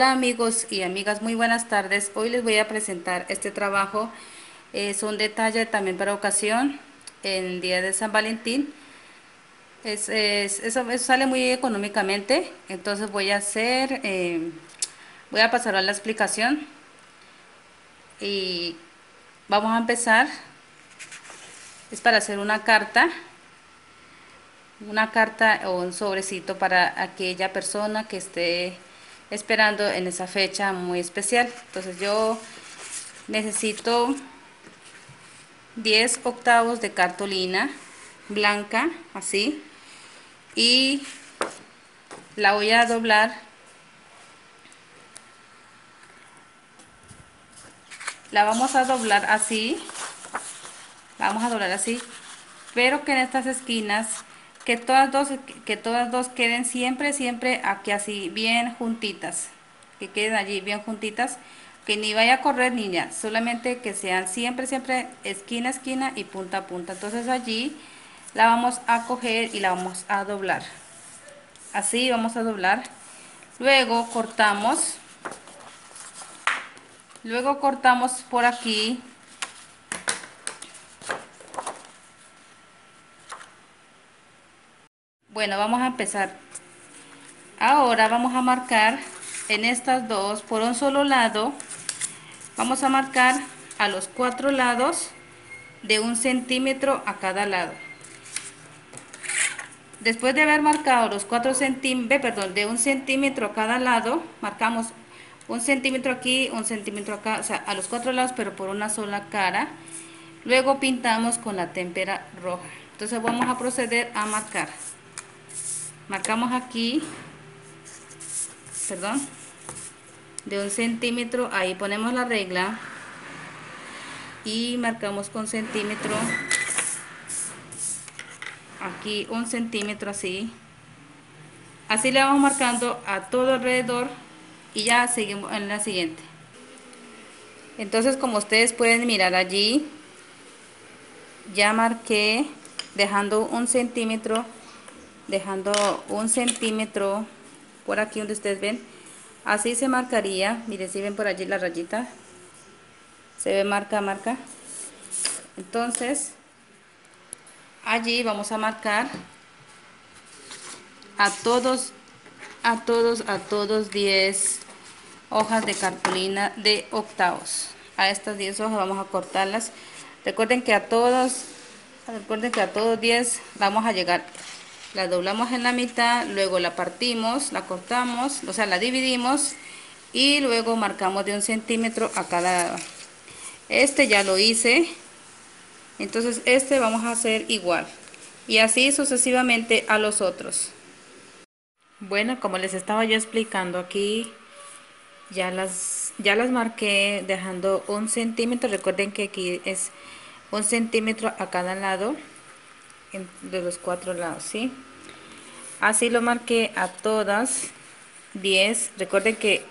Hola amigos y amigas, muy buenas tardes. Hoy les voy a presentar este trabajo. Es un detalle también para ocasión, el día de San Valentín. Eso sale muy económicamente, entonces voy a pasar a la explicación y vamos a empezar. Es para hacer una carta o un sobrecito para aquella persona que esté esperando en esa fecha muy especial. Entonces yo necesito 10 octavos de cartulina blanca, así, y la voy a doblar, la vamos a doblar así, la vamos a doblar así, pero que en estas esquinas, que todas dos queden siempre aquí así, bien juntitas, que queden allí bien juntitas, que ni vaya a correr niña, solamente que sean siempre esquina a esquina y punta a punta. Entonces allí la vamos a coger y la vamos a doblar. Así vamos a doblar. Luego cortamos por aquí. Bueno, vamos a empezar. Ahora vamos a marcar en estas dos por un solo lado. Vamos a marcar a los cuatro lados de 1 centímetro a cada lado. Después de haber marcado los 4 centímetros, perdón, de 1 centímetro a cada lado, marcamos 1 centímetro aquí, 1 centímetro acá, o sea, a los cuatro lados, pero por una sola cara. Luego pintamos con la témpera roja. Entonces vamos a proceder a marcar. Marcamos aquí, perdón, de 1 centímetro, ahí ponemos la regla y marcamos con centímetro, aquí 1 centímetro así. Así le vamos marcando a todo alrededor y ya seguimos en la siguiente. Entonces, como ustedes pueden mirar allí, ya marqué dejando 1 centímetro, dejando 1 centímetro por aquí donde ustedes ven. Así se marcaría. Miren, si ven por allí la rayita, se ve marca. Entonces allí vamos a marcar a todos 10 hojas de cartulina de octavos. A estas 10 hojas vamos a cortarlas. Recuerden que a todos 10 vamos a llegar. La doblamos en la mitad, luego la partimos, la cortamos, o sea, la dividimos y luego marcamos de 1 centímetro a cada lado. Este ya lo hice, entonces este vamos a hacer igual y así sucesivamente a los otros. Bueno, como les estaba yo explicando aquí, ya las marqué dejando 1 centímetro. Recuerden que aquí es 1 centímetro a cada lado, de los cuatro lados, ¿sí? Así lo marqué a todas 10. Recuerden que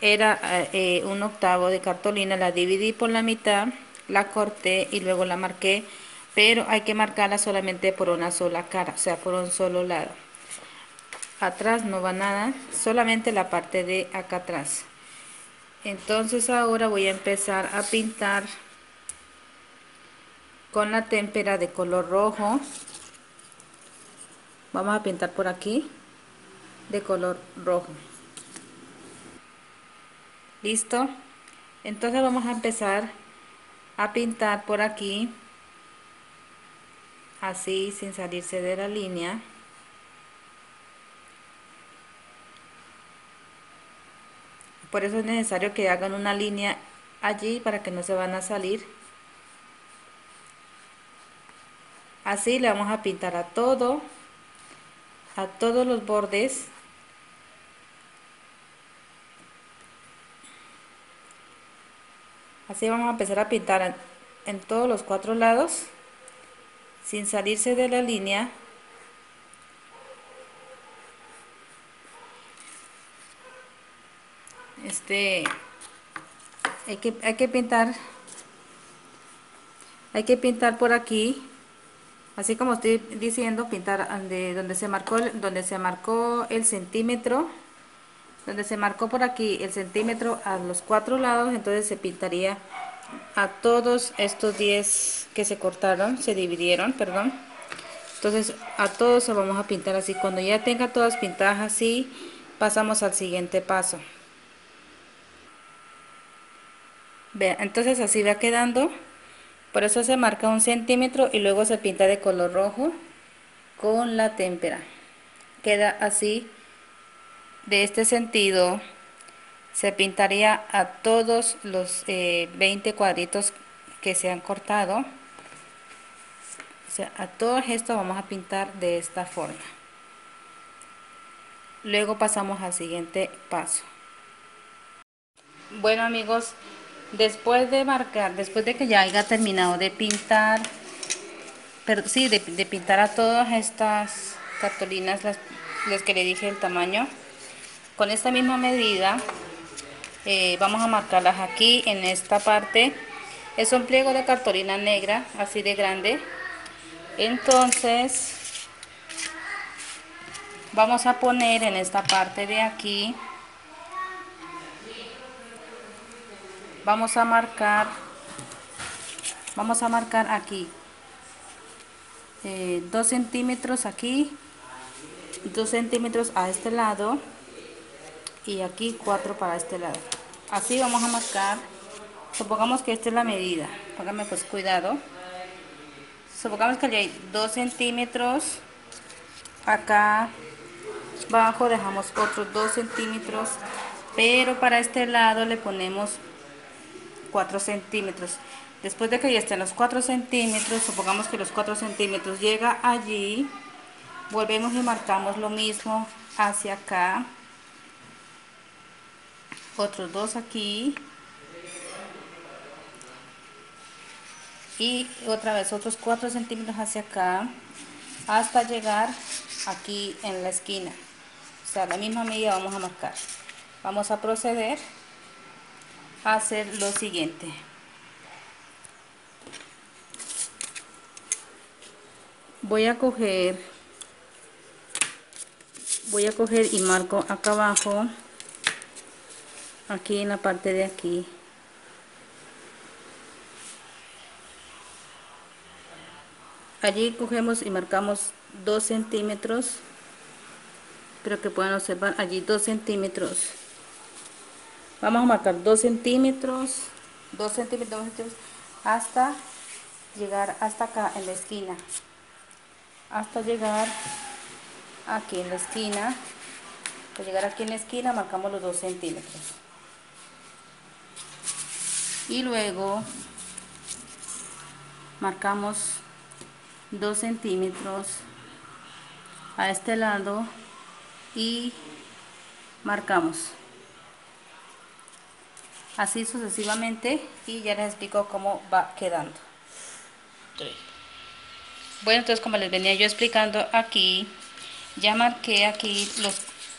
era 1 octavo de cartulina, la dividí por la mitad, la corté y luego la marqué, pero hay que marcarla solamente por una sola cara, o sea, por un solo lado. Atrás no va nada, solamente la parte de acá atrás. Entonces ahora voy a empezar a pintar con la témpera de color rojo. Vamos a pintar por aquí de color rojo. ¿Listo? Entonces vamos a empezar a pintar por aquí, así sin salirse de la línea. Por eso es necesario que hagan una línea allí para que no se van a salir. Así le vamos a pintar a todos los bordes. Así vamos a empezar a pintar en todos los cuatro lados sin salirse de la línea. Hay que pintar por aquí, así como estoy diciendo, pintar de donde se marcó el centímetro, Donde se marcó por aquí el centímetro a los 4 lados, entonces se pintaría a todos estos 10 que se cortaron, se dividieron, perdón. Entonces a todos se vamos a pintar así. Cuando ya tenga todas pintadas así, pasamos al siguiente paso. Vea, entonces así va quedando. Por eso se marca 1 centímetro y luego se pinta de color rojo con la témpera. Queda así, de este sentido. Se pintaría a todos los 20 cuadritos que se han cortado. O sea, a todo esto vamos a pintar de esta forma. Luego pasamos al siguiente paso. Bueno amigos, después de marcar, después de que ya haya terminado de pintar, pero sí, de pintar a todas estas cartolinas, las que le dije el tamaño, con esta misma medida vamos a marcarlas aquí en esta parte. Es un pliego de cartulina negra, así de grande. Entonces vamos a poner en esta parte de aquí, vamos a marcar aquí 2 centímetros aquí, 2 centímetros a este lado y aquí 4 para este lado. Así vamos a marcar. Supongamos que esta es la medida, póngame pues cuidado. Supongamos que hay 2 centímetros acá abajo, dejamos otros 2 centímetros, pero para este lado le ponemos 4 centímetros. Después de que ya estén los 4 centímetros, supongamos que los 4 centímetros llega allí, volvemos y marcamos lo mismo hacia acá, otros 2 aquí y otra vez otros 4 centímetros hacia acá hasta llegar aquí en la esquina. O sea, la misma medida vamos a marcar. Vamos a proceder a hacer lo siguiente. Voy a coger y marco acá abajo, aquí en la parte de aquí. Allí cogemos y marcamos 2 centímetros. Espero que puedan observar allí 2 centímetros. Vamos a marcar 2 centímetros, 2 centímetros, 2 centímetros, hasta llegar hasta acá en la esquina. Hasta llegar aquí en la esquina. Para llegar aquí en la esquina marcamos los 2 centímetros. Y luego marcamos 2 centímetros a este lado y marcamos así sucesivamente y ya les explico cómo va quedando. Bueno, entonces como les venía yo explicando aquí, ya marqué aquí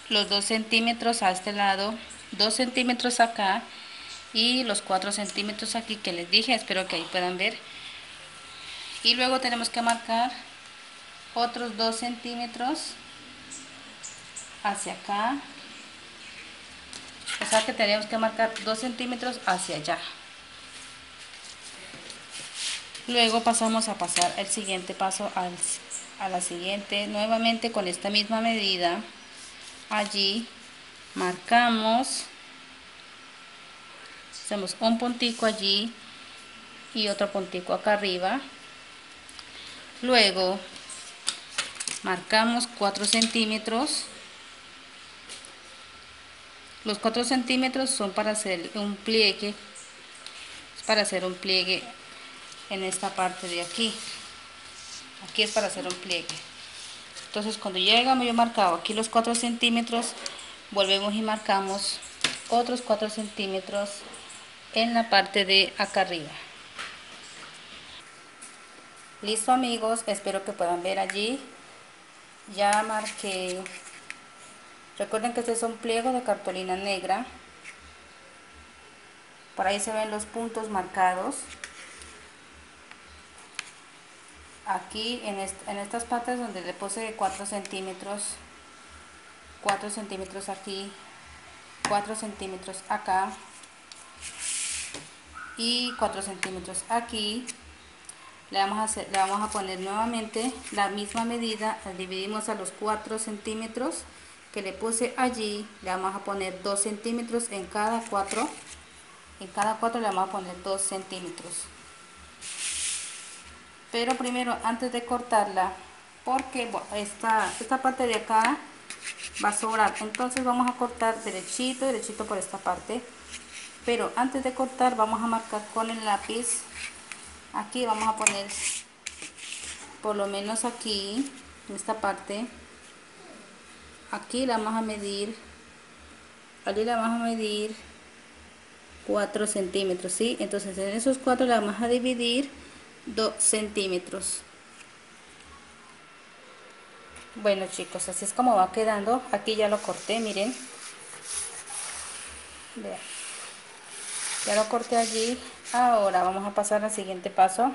los 2 centímetros a este lado, 2 centímetros acá y los 4 centímetros aquí que les dije, espero que ahí puedan ver. Y luego tenemos que marcar otros 2 centímetros hacia acá, o sea que tenemos que marcar 2 centímetros hacia allá. Luego pasamos a pasar el siguiente paso a la siguiente, nuevamente con esta misma medida. Allí marcamos, hacemos un puntico allí y otro puntico acá arriba. Luego marcamos 4 centímetros. Los 4 centímetros son para hacer un pliegue, en esta parte de aquí. Aquí es para hacer un pliegue. Entonces cuando ya llegamos, yo marcado aquí los 4 centímetros, volvemos y marcamos otros 4 centímetros en la parte de acá arriba. Listo amigos, espero que puedan ver allí. Ya marqué. Recuerden que este es un pliego de cartulina negra. Por ahí se ven los puntos marcados. Aquí en estas partes donde le puse 4 centímetros, 4 centímetros aquí, 4 centímetros acá y 4 centímetros aquí. Le vamos a poner nuevamente la misma medida, la dividimos a los 4 centímetros que le puse allí, le vamos a poner 2 centímetros en cada 4, le vamos a poner 2 centímetros. Pero primero, antes de cortarla, porque esta parte de acá va a sobrar, entonces vamos a cortar derechito, derechito por esta parte. Pero antes de cortar vamos a marcar con el lápiz, aquí vamos a poner por lo menos aquí, en esta parte, aquí la vamos a medir, allí la vamos a medir 4 centímetros, ¿sí? Entonces en esos 4 la vamos a dividir 2 centímetros. Bueno chicos, así es como va quedando. Aquí ya lo corté, miren. Vean. Ya lo corté allí. Ahora vamos a pasar al siguiente paso.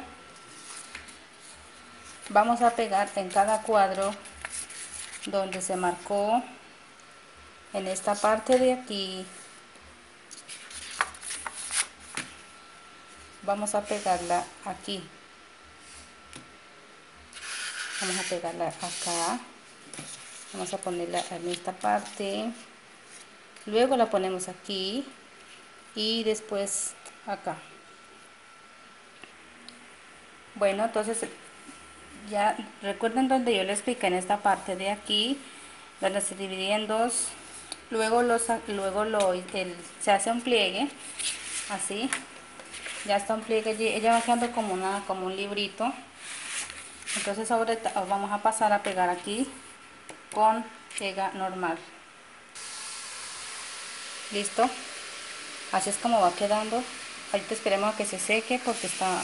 Vamos a pegar en cada cuadro donde se marcó, en esta parte de aquí. Vamos a pegarla aquí. Vamos a pegarla acá. Vamos a ponerla en esta parte. Luego la ponemos aquí y después acá. Bueno, entonces ya recuerden donde yo les expliqué en esta parte de aquí, donde se divide en dos. Luego se hace un pliegue, así. Ya está un pliegue allí, ella va quedando como un librito. Entonces ahora vamos a pasar a pegar aquí con pega normal. Listo, así es como va quedando. Ahorita esperemos a que se seque porque está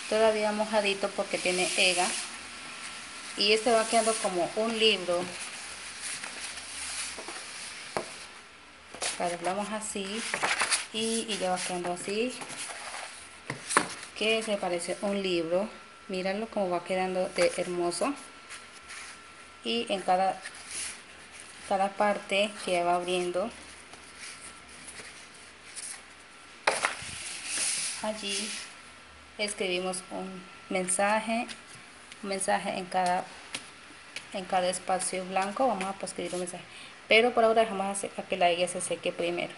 todavía mojadito porque tiene ega, y este va quedando como un libro. La doblamos así y ya va quedando así, que se parece a un libro. Míralo como va quedando de hermoso. Y en cada parte que va abriendo, allí escribimos un mensaje en cada espacio blanco. Vamos a escribir un mensaje, pero por ahora dejamos a que la ella se seque primero.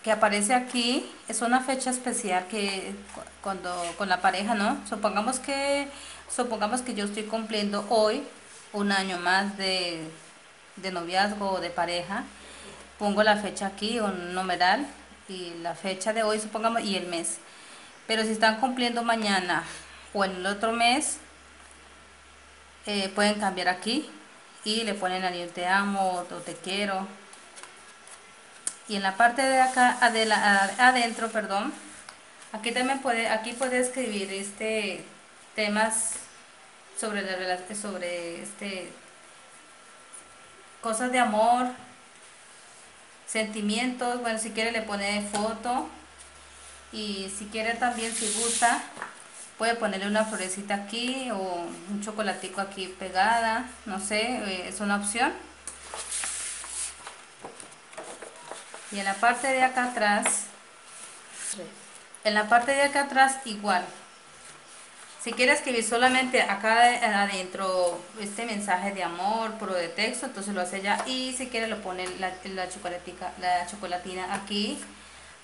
Que aparece aquí es una fecha especial que cuando con la pareja, ¿no? Supongamos que yo estoy cumpliendo hoy un año más de noviazgo o de pareja. Pongo la fecha aquí, un numeral, y la fecha de hoy, supongamos, y el mes. Pero si están cumpliendo mañana o en el otro mes, pueden cambiar aquí y le ponen ahí te amo o te quiero. Y en la parte de acá, adentro, perdón, aquí también puede escribir temas sobre cosas de amor, sentimientos. Bueno, si quiere le pone foto, y si quiere también, si gusta, puede ponerle una florecita aquí o un chocolatico aquí pegada, no sé, es una opción. Y en la parte de acá atrás, igual. Si quiere escribir solamente acá adentro este mensaje de amor, puro de texto, entonces lo hace ya. Y si quiere lo pone la chocolatina aquí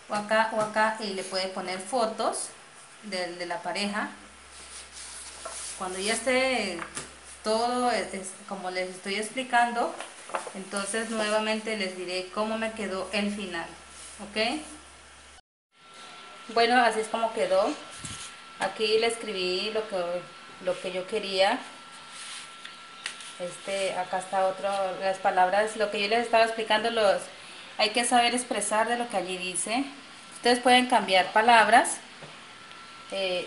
o acá, y le puede poner fotos de la pareja. Cuando ya esté todo como les estoy explicando, entonces nuevamente les diré cómo me quedó el final, ¿ok? Bueno, así es como quedó. Aquí le escribí lo que yo quería. Acá está las palabras, lo que yo les estaba explicando, hay que saber expresar de lo que allí dice. Ustedes pueden cambiar palabras,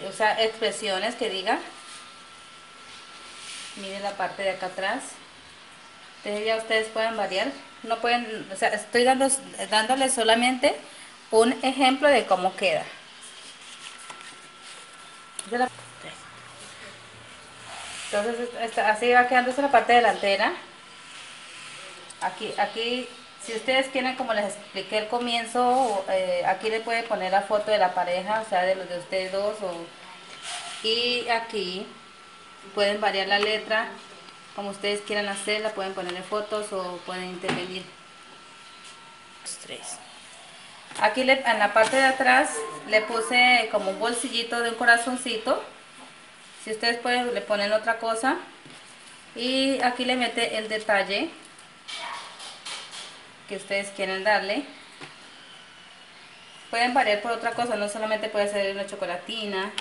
usar expresiones que digan. Miren la parte de acá atrás. Entonces ya ustedes pueden variar. No pueden, o sea, estoy dándoles solamente un ejemplo de cómo queda. Entonces así va quedándose la parte delantera. Aquí Si ustedes quieren, como les expliqué al comienzo, aquí le puede poner la foto de la pareja, o sea, de los de ustedes dos, y aquí pueden variar la letra, como ustedes quieran hacerla, pueden ponerle fotos o pueden intervenir. Tres. Aquí en la parte de atrás le puse como un bolsillito de un corazoncito. Si ustedes pueden, le ponen otra cosa. Y aquí le mete el detalle que ustedes quieren darle. Pueden variar por otra cosa, no solamente puede ser una chocolatina.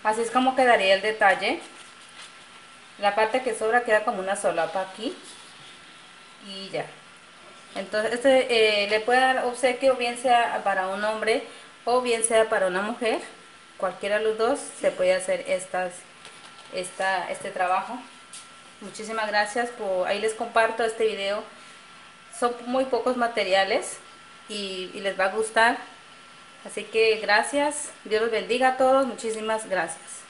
Así es como quedaría el detalle. La parte que sobra queda como una solapa aquí. Y ya. Entonces le puede dar obsequio, bien sea para un hombre o bien sea para una mujer. Cualquiera de los dos se puede hacer este trabajo. Muchísimas gracias ahí les comparto este video. Son muy pocos materiales y les va a gustar. Así que gracias. Dios los bendiga a todos. Muchísimas gracias.